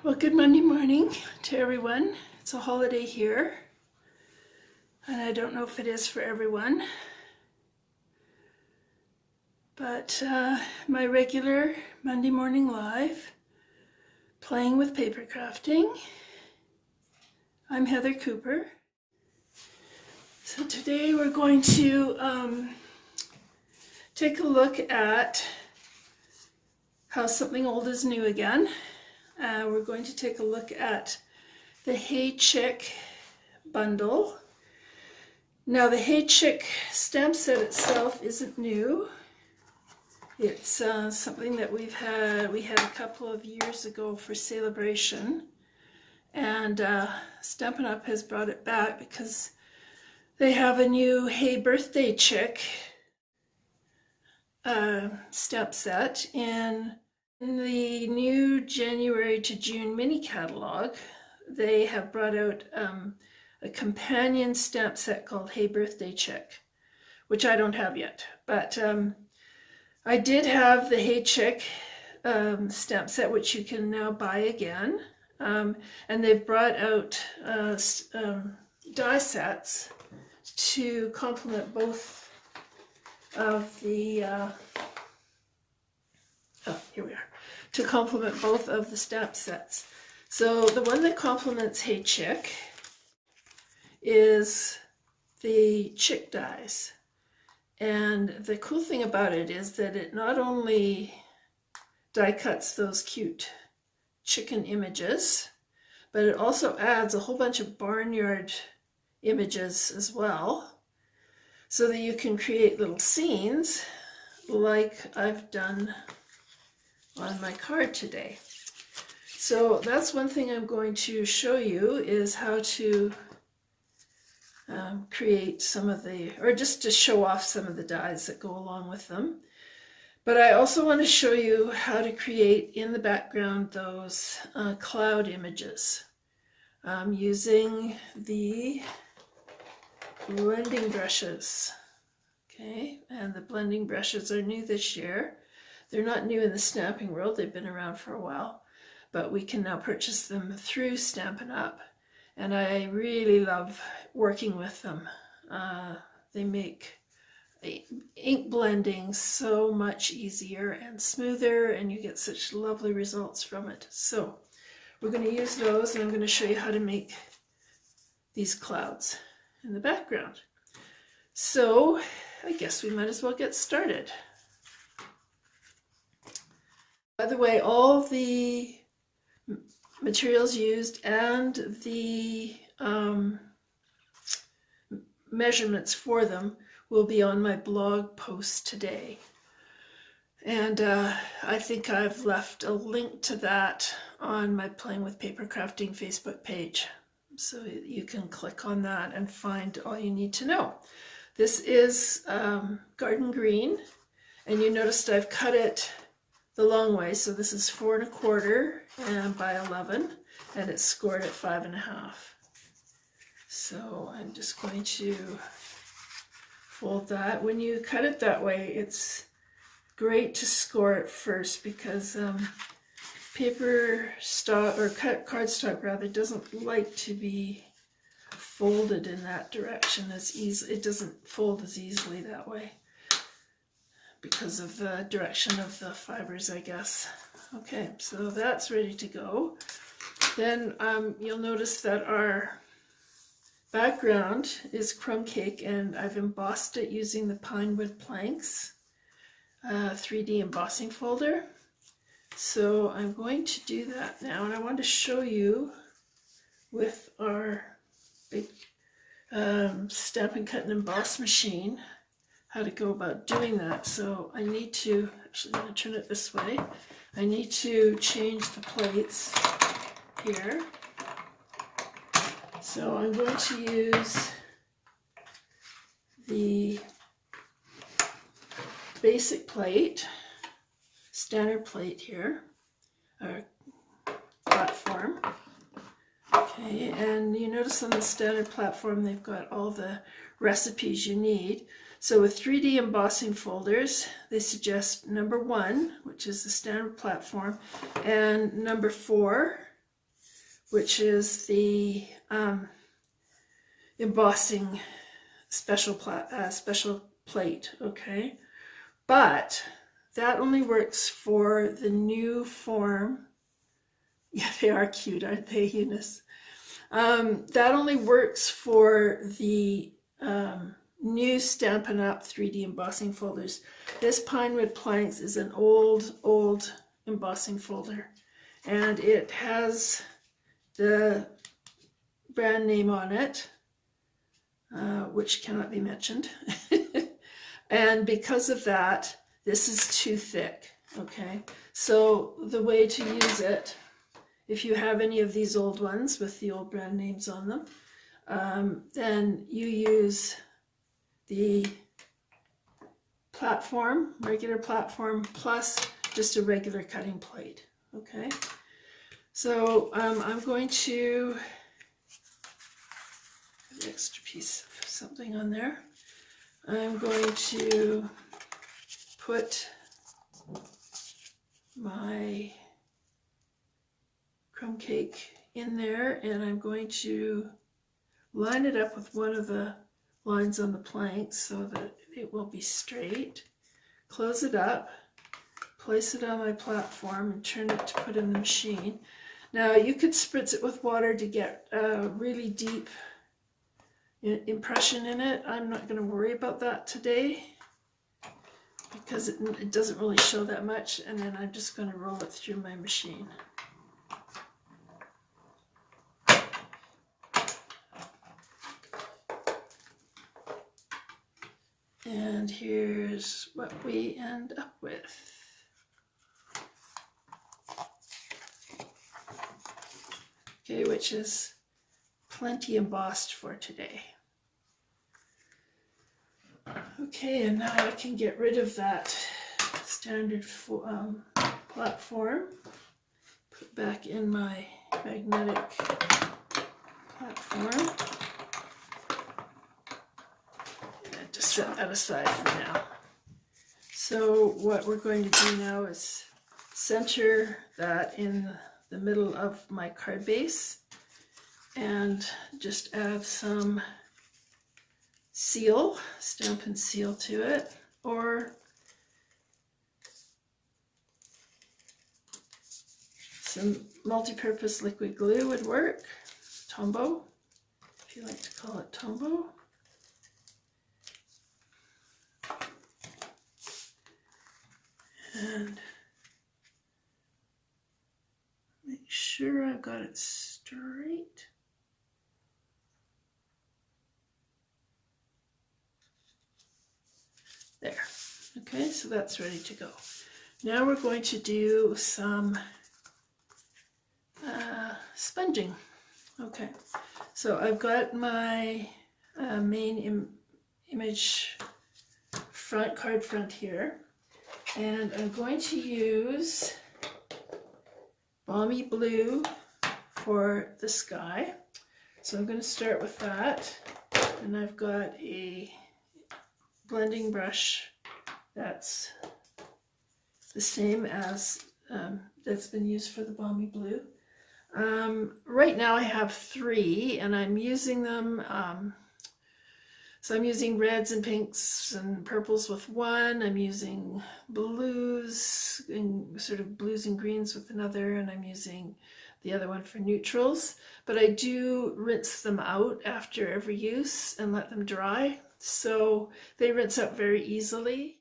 Well, good Monday morning to everyone. It's a holiday here, and I don't know if it is for everyone, but my regular Monday morning live, playing with papercrafting. I'm Heather Cooper. So today we're going to take a look at how something old is new again. We're going to take a look at the Hey Chick bundle. Now the Hey Chick stamp set itself isn't new. It's something that we had a couple of years ago for Celebration, and Stampin' Up! Has brought it back because they have a new Hey Birthday Chick stamp set in the new January to June mini catalog. They have brought out a companion stamp set called Hey Birthday Chick, which I don't have yet, but I did have the Hey Chick stamp set, which you can now buy again, and they've brought out die sets to complement both of the here we are, to complement both of the stamp sets. So the one that complements Hey Chick is the chick dies. And the cool thing about it is that it not only die cuts those cute chicken images, but it also adds a whole bunch of barnyard images as well, so that you can create little scenes like I've done on my card today. So that's one thing I'm going to show you, is how to create some of the, or just to show off some of the dies that go along with them. But I also want to show you how to create in the background those cloud images using the blending brushes. Okay, and the blending brushes are new this year. They're not new in the stamping world, they've been around for a while, but we can now purchase them through Stampin' Up! And I really love working with them. They make ink blending so much easier and smoother, and you get such lovely results from it. So we're going to use those, and I'm going to show you how to make these clouds in the background. So I guess we might as well get started. By the way, all the materials used and the measurements for them will be on my blog post today. And I think I've left a link to that on my Playing with Papercrafting Facebook page. So you can click on that and find all you need to know. This is garden green, and you noticed I've cut it the long way, so this is 4 1/4 and by 11, and it's scored at 5 1/2. So I'm just going to fold that. When you cut it that way, it's great to score it first, because paper stock, or cardstock rather, doesn't like to be folded in that direction as easily. It doesn't fold as easily that way, because of the direction of the fibers, I guess. Okay, so that's ready to go. Then you'll notice that our background is crumb cake, and I've embossed it using the pine wood planks 3D embossing folder. So I'm going to do that now, and I want to show you with our big Stampin' Cut and Emboss machine how to go about doing that. So I need to, actually I'm going to turn it this way, I need to change the plates here. So I'm going to use the basic plate, standard plate here, our platform. Okay, and you notice on the standard platform they've got all the recipes you need. So with 3D embossing folders, they suggest number 1, which is the standard platform, and number 4, which is the embossing special plate, okay? But that only works for the new form. Yeah, they are cute, aren't they, Eunice? That only works for the new Stampin' Up! 3D embossing folders. This Pinewood Planks is an old embossing folder, and it has the brand name on it, which cannot be mentioned. And because of that, this is too thick, okay? So the way to use it, if you have any of these old ones with the old brand names on them, then you use the platform, regular platform, plus just a regular cutting plate, okay? So I'm going to put an extra piece of something on there. I'm going to put my crumb cake in there, and I'm going to line it up with one of the lines on the plank so that it will be straight. Close it up, place it on my platform, and turn it to put in the machine. Now you could spritz it with water to get a really deep impression in it. I'm not going to worry about that today because it doesn't really show that much, and then I'm just going to roll it through my machine. And here's what we end up with. Okay, which is plenty embossed for today. Okay, and now I can get rid of that standard platform, put back in my magnetic platform, and just set that aside for now. So what we're going to do now is center that in the middle of my card base and just add some seal, Stampin' Seal to it, or some multi-purpose liquid glue would work, Tombow, if you like to call it Tombow. And make sure I've got it straight. There. Okay, so that's ready to go. Now we're going to do some sponging. Okay, so I've got my main image card front here, and I'm going to use Balmy Blue for the sky. So I'm going to start with that, and I've got a blending brush that's the same as that's been used for the Balmy Blue. Right now I have 3, and I'm using them, so I'm using reds and pinks and purples with one, I'm using blues and sort of blues and greens with another, and I'm using the other one for neutrals, but I do rinse them out after every use and let them dry, so they rinse out very easily.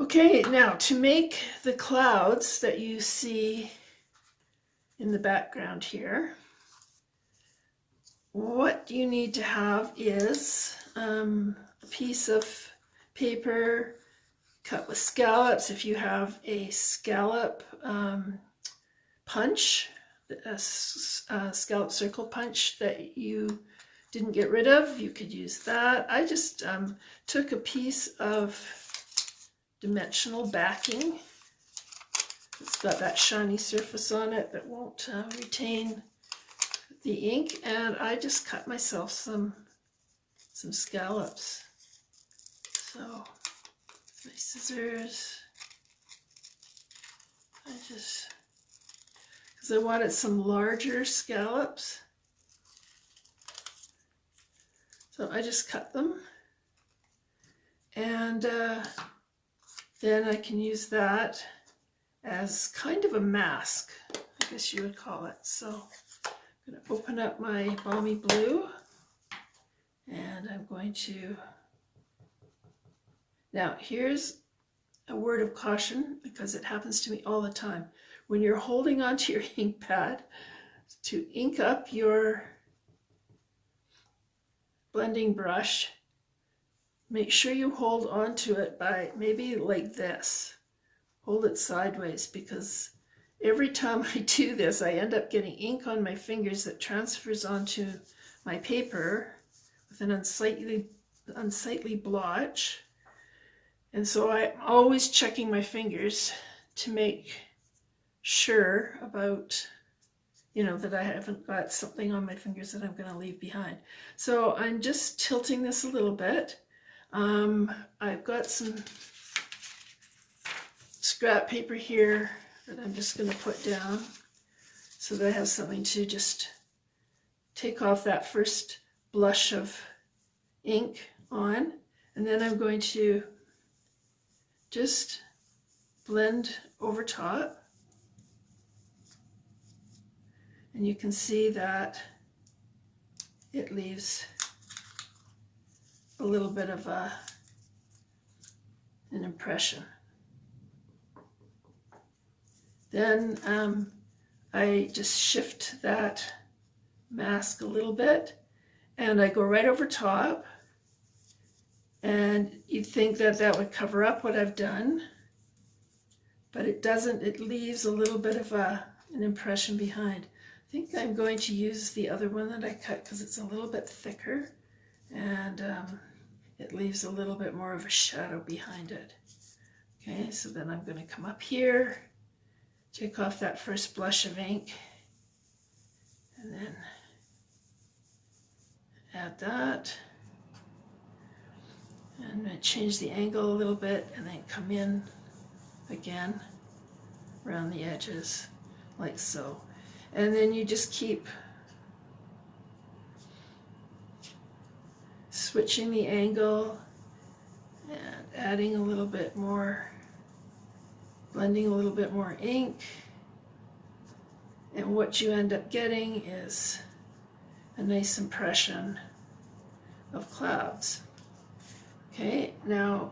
Okay, now to make the clouds that you see in the background here, what you need to have is a piece of paper cut with scallops. If you have a scallop punch, a scallop circle punch that you didn't get rid of, you could use that. I just took a piece of dimensional backing. It's got that shiny surface on it that won't retain the ink, and I just cut myself some scallops. So my scissors, because because I wanted some larger scallops. So I just cut them, and then I can use that as kind of a mask, I guess you would call it. So I'm going to open up my balmy blue, and I'm going to, now here's a word of caution, because it happens to me all the time. When you're holding onto your ink pad to ink up your blending brush, make sure you hold onto it by maybe like this. Hold it sideways, because every time I do this, I end up getting ink on my fingers that transfers onto my paper with an unsightly blotch. And so I'm always checking my fingers to make sure about, that I haven't got something on my fingers that I'm going to leave behind. So I'm just tilting this a little bit. I've got some scrap paper here that I'm just going to put down so that I have something to just take off that first blush of ink on. And then I'm going to just blend over top. And you can see that it leaves a little bit of an impression. Then I just shift that mask a little bit, and I go right over top, and you'd think that that would cover up what I've done, but it doesn't. It leaves a little bit of an impression behind. I think I'm going to use the other one that I cut because it's a little bit thicker, and it leaves a little bit more of a shadow behind it. Okay, so then I'm going to come up here, take off that first blush of ink, and then add that, and change the angle a little bit, and then come in again around the edges like so. And then you just keep switching the angle and adding a little bit more, blending a little bit more ink, and what you end up getting is a nice impression of clouds. Okay, now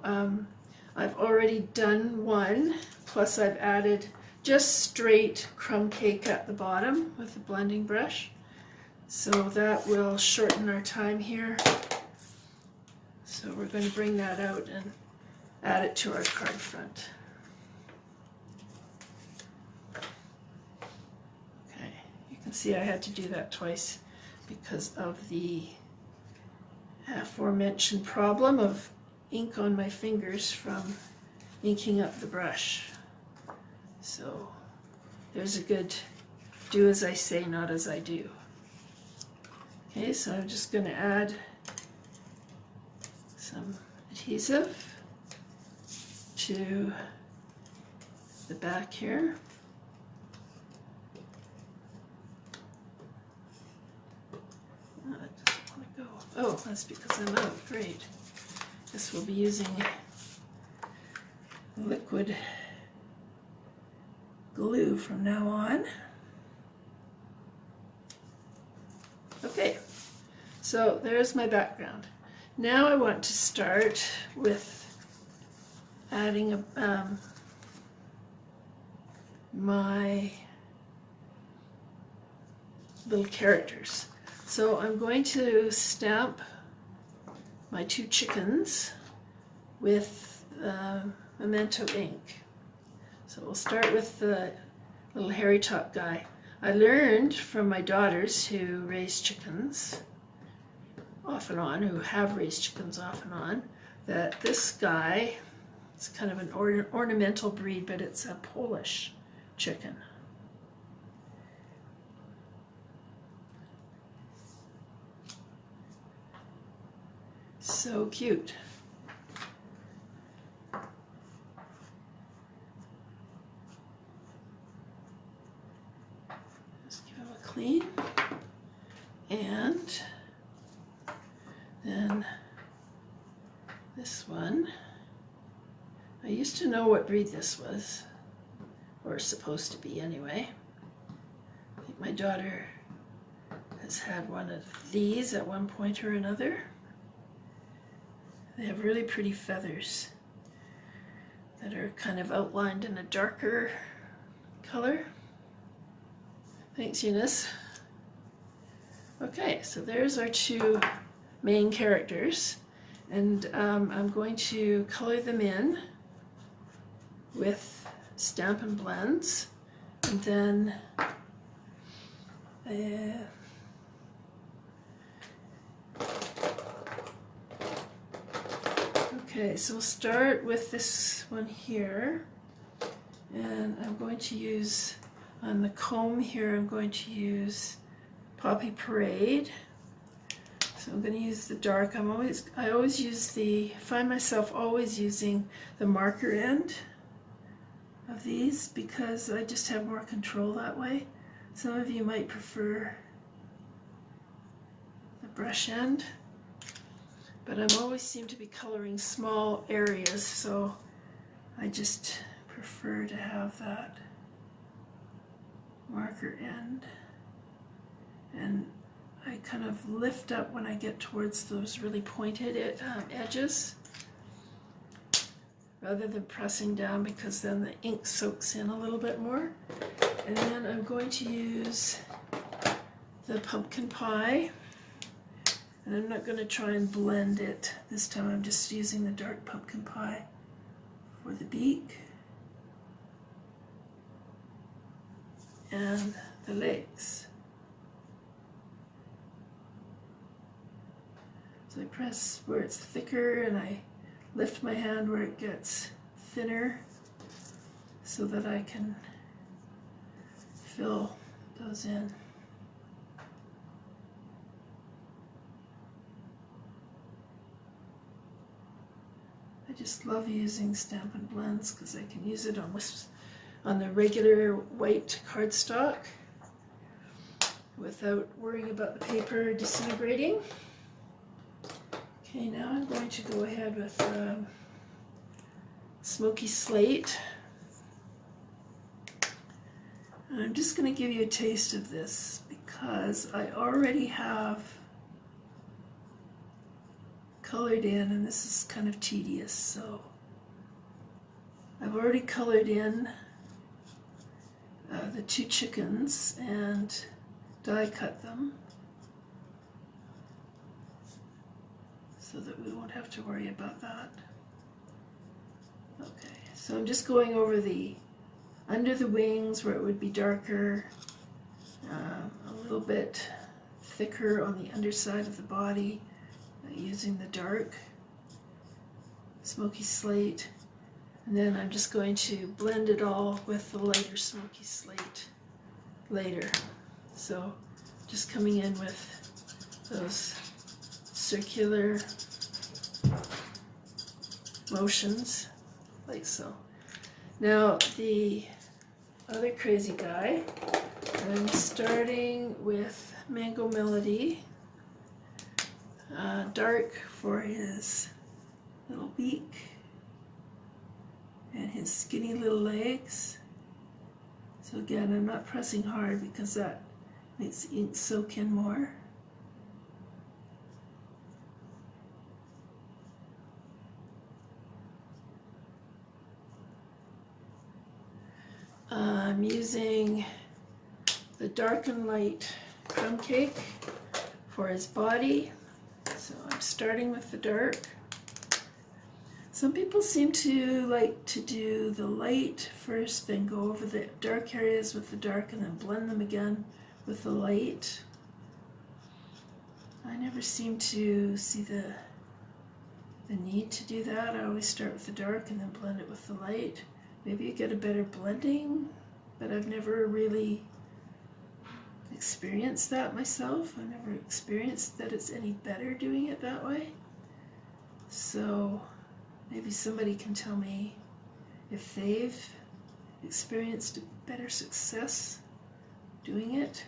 I've already done one, plus I've added just straight crumb cake at the bottom with the blending brush. So that will shorten our time here. So we're going to bring that out and add it to our card front. Okay, you can see I had to do that twice because of the aforementioned problem of ink on my fingers from inking up the brush. So there's a good do as I say, not as I do. Okay, so I'm just going to add some adhesive to the back here. Oh, that doesn't want to go. Oh, that's because I'm out. Great. Guess we'll be using liquid glue from now on. Okay, so there's my background. Now I want to start with adding my little characters. So I'm going to stamp my two chickens with Memento ink. So we'll start with the little hairy top guy. I learned from my daughters who raise chickens off and on, who have raised chickens off and on, that this guy is kind of an ornamental breed, but it's a Polish chicken. So cute. clean. And then this one, I used to know what breed this was, or supposed to be anyway. I think my daughter has had one of these at one point or another. They have really pretty feathers that are kind of outlined in a darker color. Thanks, Eunice. Okay, so there's our two main characters, and I'm going to color them in with Stampin' Blends, and then okay, so we'll start with this one here, and I'm going to use, on the comb here, I'm going to use Poppy Parade. So I'm going to use the dark. I always use find myself always using the marker end of these because I just have more control that way. Some of you might prefer the brush end, but I always seem to be coloring small areas, so I just prefer to have that marker end. And I kind of lift up when I get towards those really pointed edges rather than pressing down, because then the ink soaks in a little bit more. And then I'm going to use the pumpkin pie, and I'm not going to try and blend it this time. I'm just using the dark pumpkin pie for the beak and the legs. So I press where it's thicker and I lift my hand where it gets thinner so that I can fill those in. I just love using Stampin' Blends because I can use it on the regular white cardstock without worrying about the paper disintegrating. Okay, now I'm going to go ahead with Smoky Slate. And I'm just going to give you a taste of this because I already have colored in, and this is kind of tedious, so I've already colored in the two chickens and die cut them so that we won't have to worry about that. Okay, so I'm just going over the under the wings where it would be darker, a little bit thicker on the underside of the body, using the dark Smoky Slate, and then I'm just going to blend it all with the lighter Smoky Slate later. So just coming in with those circular motions like so. Now the other crazy guy, I'm starting with Mango Melody, dark for his little beak and his skinny little legs. So again, I'm not pressing hard because that makes the ink soak in more. I'm using the dark and light crumb cake for his body. So I'm starting with the dark. Some people seem to like to do the light first, then go over the dark areas with the dark and then blend them again with the light. I never seem to see the need to do that. I always start with the dark and then blend it with the light. Maybe you get a better blending, but I've never really experienced that myself. I've never experienced that it's any better doing it that way. So maybe somebody can tell me if they've experienced a better success doing it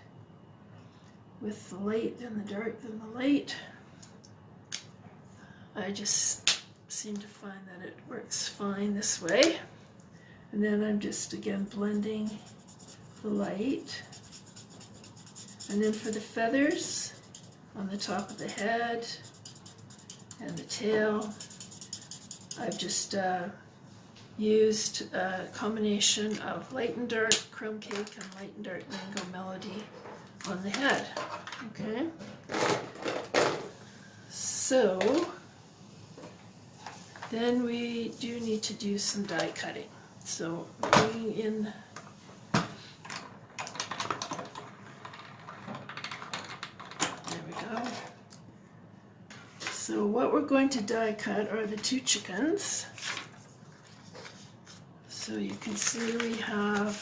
with the light and the dark than the light. I just seem to find that it works fine this way. And then I'm just again blending the light. And then for the feathers on the top of the head and the tail, I've just used a combination of light and dark crumb cake and light and dark mango melody on the head. Okay, so then we do need to do some die cutting. So bringing in So what we're going to die cut are the two chickens. So you can see we have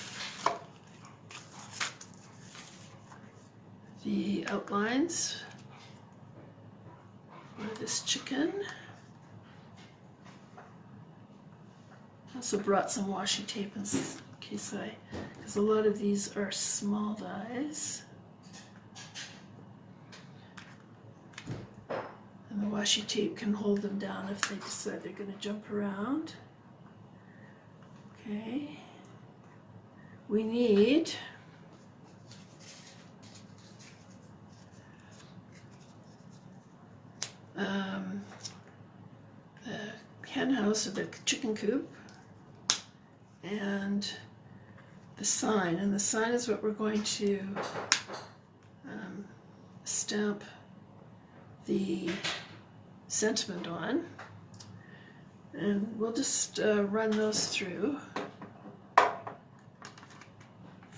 the outlines for this chicken. I also brought some washi tape in case because a lot of these are small dies. And the washi tape can hold them down if they decide they're going to jump around. Okay. We need the hen house or the chicken coop and the sign. And the sign is what we're going to stamp the sentiment on, and we'll just run those through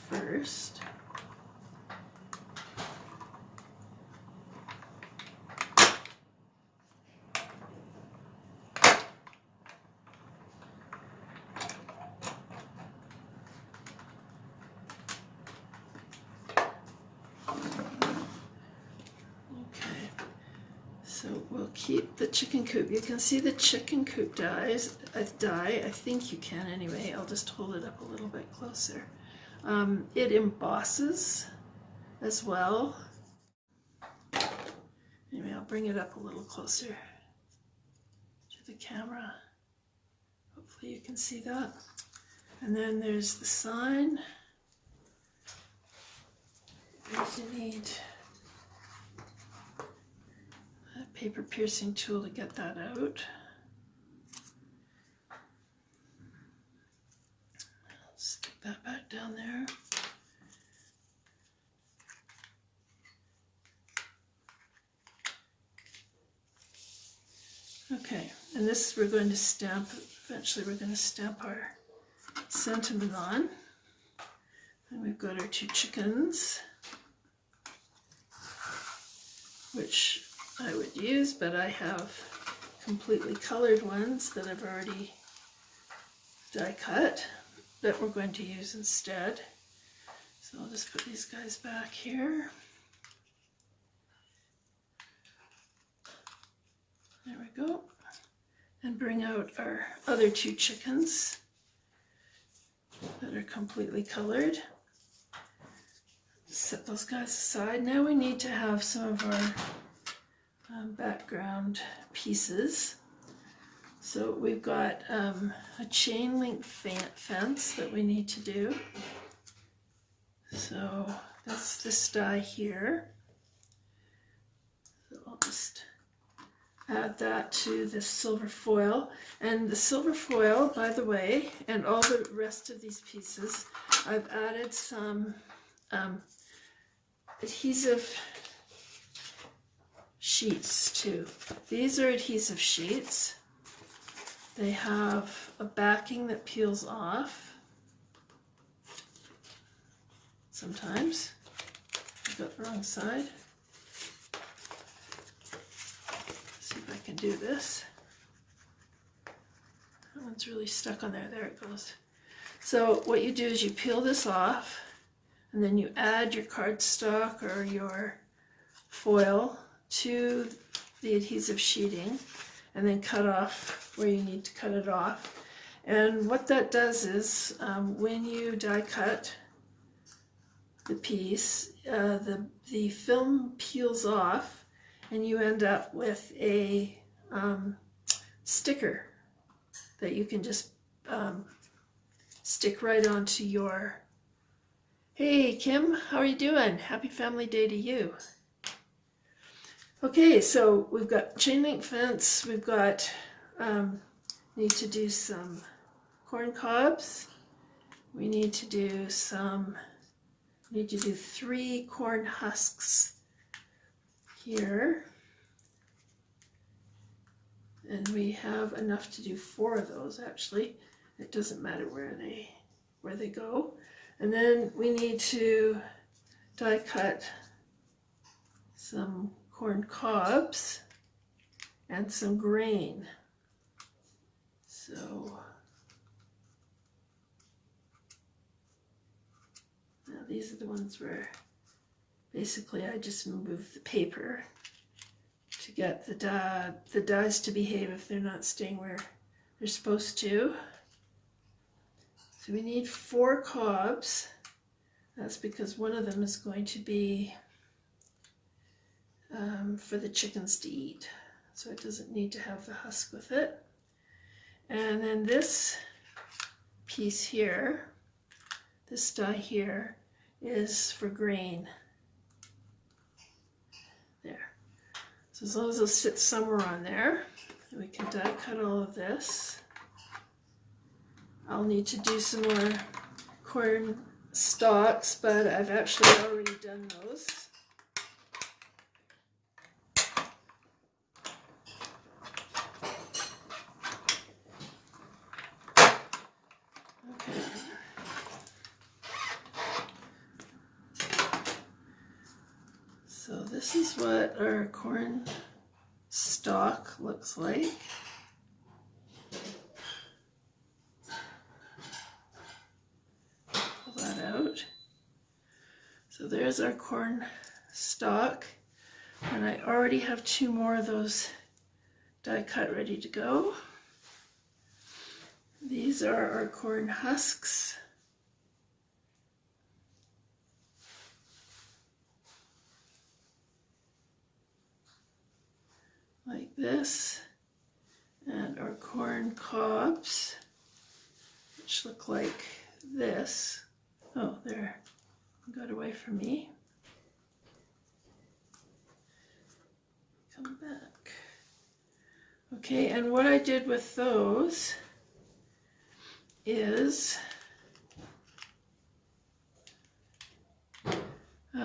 first. So we'll keep the chicken coop. You can see the chicken coop die. I think you can anyway. I'll just hold it up a little bit closer. It embosses as well. Anyway, I'll bring it up a little closer to the camera. Hopefully you can see that. And then there's the sign. You need paper piercing tool to get that out. Stick that back down there. Okay, and this we're going to stamp, eventually we're going to stamp our sentiment on. And we've got our two chickens, which I would use, but I have completely colored ones that I've already die cut that we're going to use instead. So I'll just put these guys back here. There we go. And bring out our other two chickens that are completely colored. Set those guys aside. Now we need to have some of our background pieces. So we've got a chain link fence that we need to do. So that's this die here. So I'll just add that to the silver foil. And the silver foil, by the way, and all the rest of these pieces, I've added some adhesive sheets too. These are adhesive sheets. They have a backing that peels off. Sometimes. I've got the wrong side. See if I can do this. That one's really stuck on there. There it goes. So what you do is you peel this off, and then you add your cardstock or your foil to the adhesive sheeting, and then cut off where you need to cut it off. And what that does is when you die cut the piece, the film peels off and you end up with a sticker that you can just stick right onto your... Hey Kim, how are you doing? Happy Family Day to you. Okay, so we've got chain link fence, we've got, need to do some corn cobs, we need to do 3 corn husks here, and we have enough to do 4 of those actually. It doesn't matter where they go. And then we need to die cut some corn cobs and some grain. So now these are the ones where basically I just move the paper to get the dies to behave if they're not staying where they're supposed to. So we need 4 cobs. That's because one of them is going to be for the chickens to eat. So it doesn't need to have the husk with it. And then this piece here, this die here, is for grain. There. So as long as it'll sit somewhere on there, we can die cut all of this. I'll need to do some more corn stalks, but I've actually already done those. Okay. So this is what our corn stalk looks like. So there's our corn stalk, and I already have 2 more of those die cut ready to go. These are our corn husks. Like this, and our corn cobs, which look like this. Oh, there. Got away from me. Come back. Okay, and what I did with those is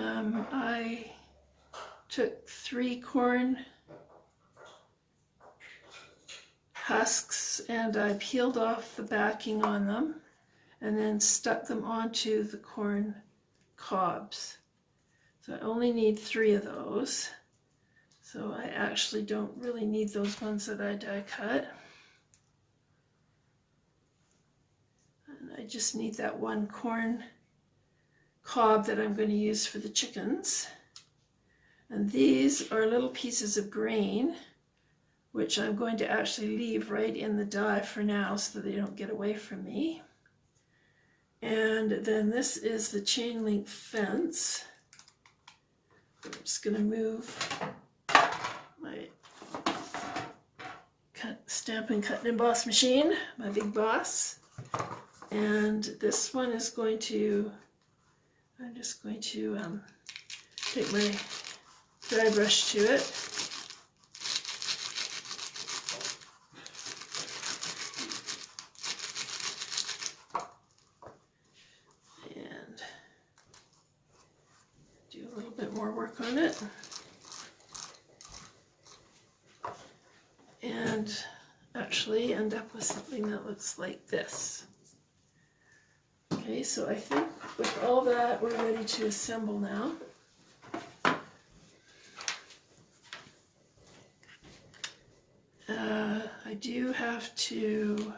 I took 3 corn husks and I peeled off the backing on them and then stuck them onto the corn cobs. So I only need 3 of those. So I actually don't really need those ones that I die cut. And I just need that 1 corn cob that I'm going to use for the chickens. And these are little pieces of grain, which I'm going to actually leave right in the die for now so that they don't get away from me. And then this is the chain link fence. I'm just going to move my stamp and cut and emboss machine, my big boss. And this one is going to, I'm just going to take my dry brush to it. On it, and actually end up with something that looks like this. Okay, so I think with all that we're ready to assemble now. I do have to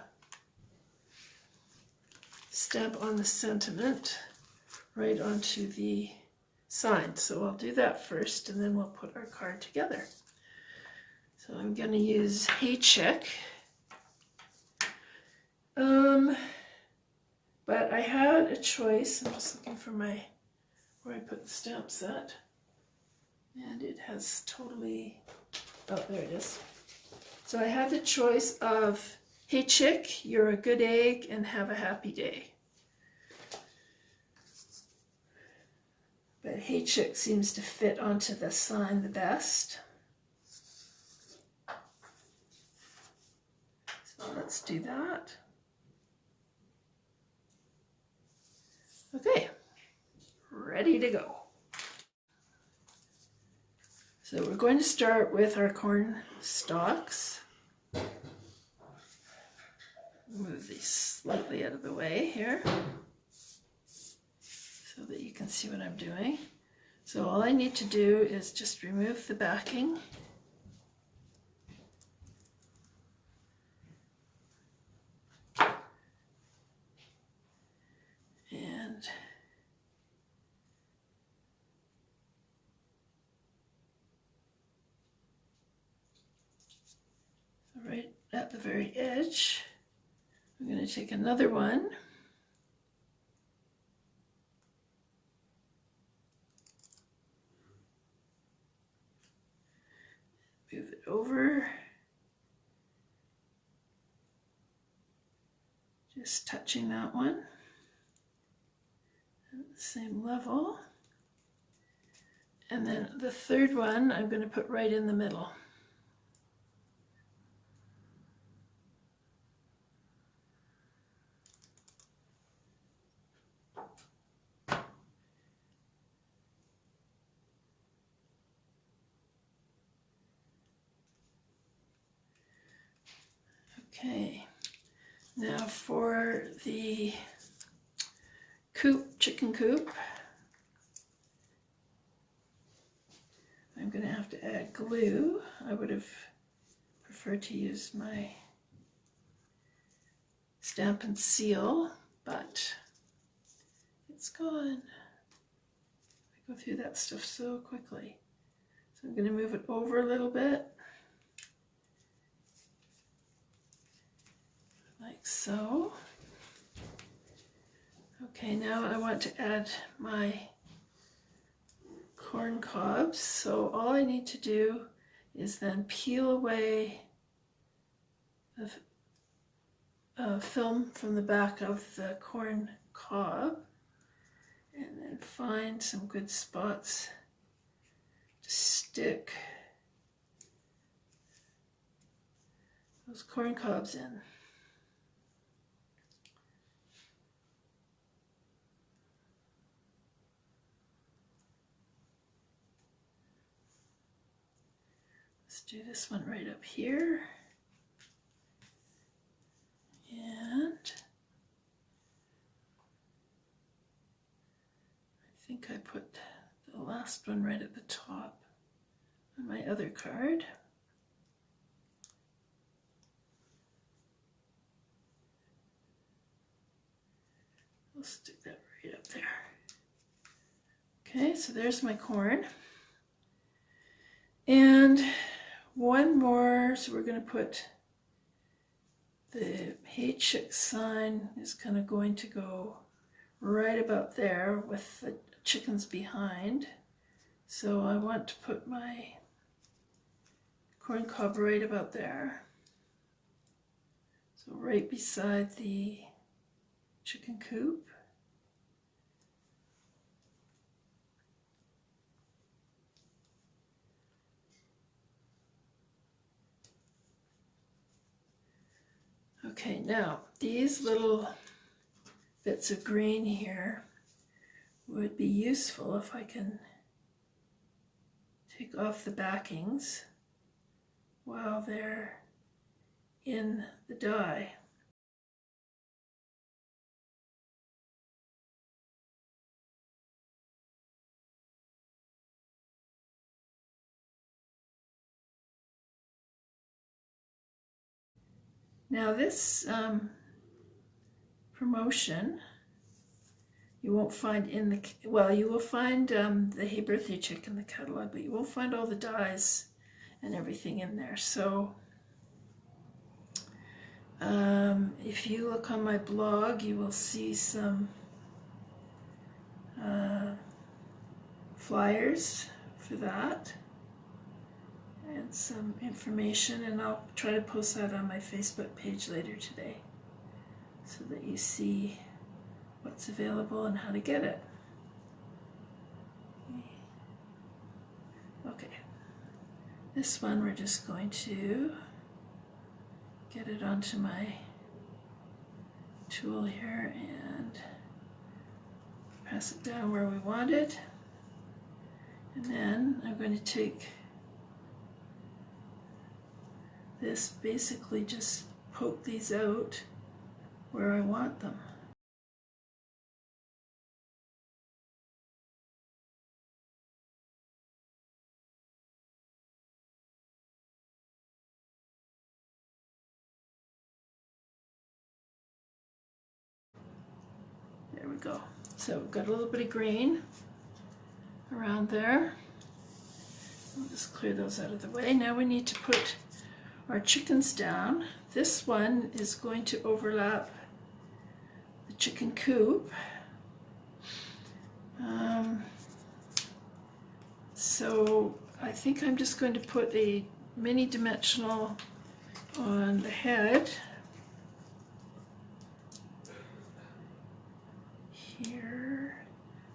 stamp on the sentiment right onto the sign. So I'll do that first and then we'll put our card together. So I'm going to use Hey Chick. But I had a choice. I'm just looking for my where I put the stamp set. And it has totally, oh, there it is. So I have the choice of, hey chick, you're a good egg and have a happy day. But hey chick seems to fit onto the sign the best. So let's do that. Okay, ready to go. So we're going to start with our corn stalks. Move these slightly out of the way here so that you can see what I'm doing. So all I need to do is just remove the backing. And right at the very edge, I'm going to take another one. Move it over. Just touching that one at the same level. And then the third one I'm going to put right in the middle. Okay, now for the coop, chicken coop, I'm going to have to add glue. I would have preferred to use my Stamp and Seal, but it's gone. I go through that stuff so quickly. So I'm going to move it over a little bit, like so. Okay, now I want to add my corn cobs. So all I need to do is then peel away the film from the back of the corn cob and then find some good spots to stick those corn cobs in. Let's do this one right up here. And I think I put the last one right at the top on my other card. I'll stick that right up there. Okay, so there's my corn. And one more, so we're going to put the Hey Chick sign is kind of going to go right about there with the chickens behind. So I want to put my corn cob right about there. So right beside the chicken coop. Okay, now these little bits of green here would be useful if I can take off the backings while they're in the die. Now this promotion you won't find in the, well, you will find the Hey Birthday Chick in the catalog, but you won't find all the dies and everything in there. So if you look on my blog, you will see some flyers for that and some information, and I'll try to post that on my Facebook page later today so that you see what's available and how to get it. Okay, this one we're just going to get it onto my tool here and press it down where we want it, and then I'm going to take this, basically just poke these out where I want them. There we go. So we've got a little bit of green around there. I'll just clear those out of the way. Now we need to put our chickens down. This one is going to overlap the chicken coop. So I think I'm just going to put a mini dimensional on the head here,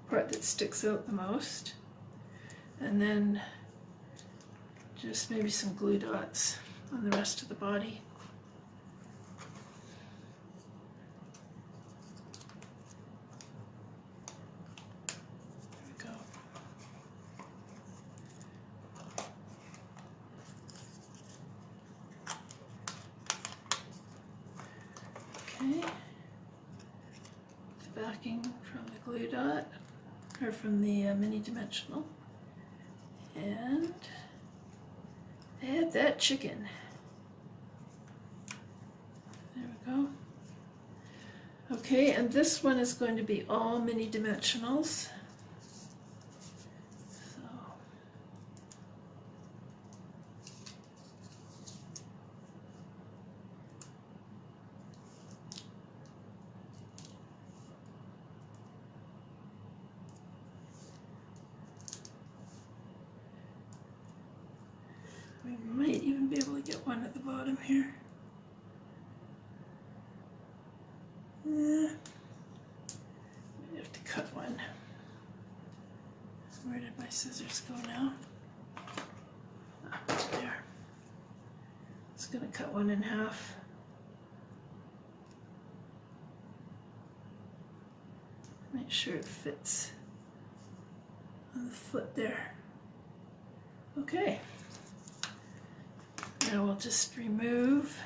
part that sticks out the most, and then just maybe some glue dots on the rest of the body. There we go. Okay. The backing from the glue dot, or from the mini dimensional, and add that chicken. There we go. Okay, and this one is going to be all mini dimensionals. So we might even be able to get one at the bottom here. I have to cut one. Where did my scissors go now? Ah, there. Just going to cut one in half. Make sure it fits on the foot there. Okay. Now we'll just remove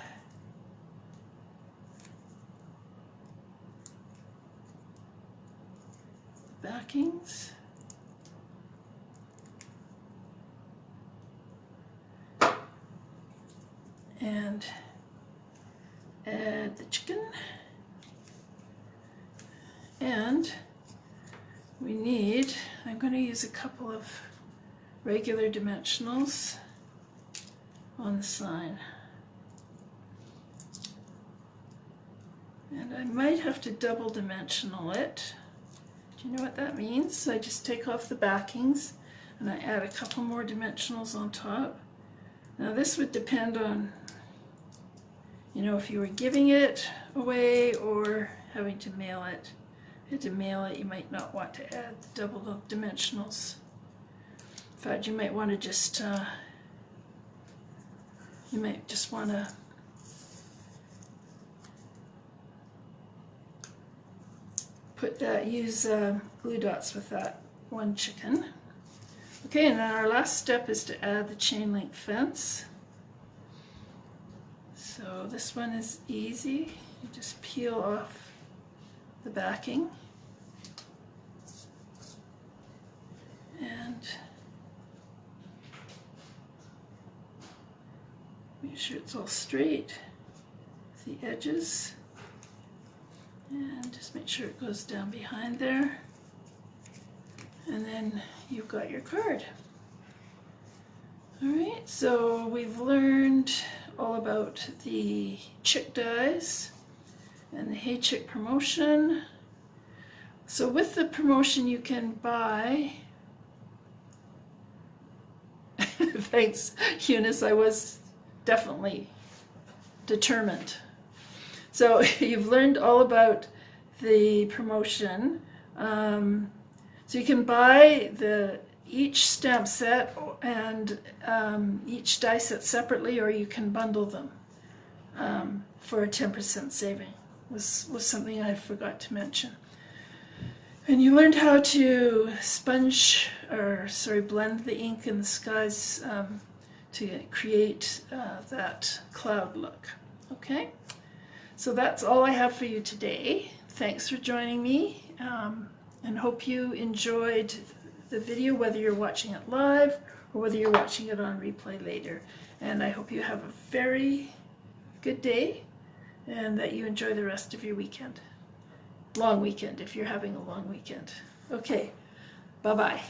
the backings. And add the chicken. And we need, I'm going to use a couple of regular dimensionals on the sign. And I might have to double dimensional it. Do you know what that means? I just take off the backings and I add a couple more dimensionals on top. Now this would depend on, you know, if you were giving it away or having to mail it. If you had to mail it, you might not want to add double dimensionals. In fact, you might want to just put that, use glue dots with that one chicken. Okay, and then our last step is to add the chain link fence. So this one is easy. You just peel off the backing and make sure it's all straight with the edges, and just make sure it goes down behind there, and then you've got your card. Alright, so we've learned all about the chick dies and the Hey Chick promotion. So with the promotion you can buy Thanks, Eunice. I was definitely determined. So you've learned all about the promotion. So you can buy each stamp set and each die set separately, or you can bundle them for a 10% saving. Was something I forgot to mention. And you learned how to blend the ink in the skies to create that cloud look. Okay, so that's all I have for you today. Thanks for joining me, and hope you enjoyed the video, whether you're watching it live or whether you're watching it on replay later. And I hope you have a very good day and that you enjoy the rest of your weekend. Long weekend, if you're having a long weekend. Okay, bye-bye.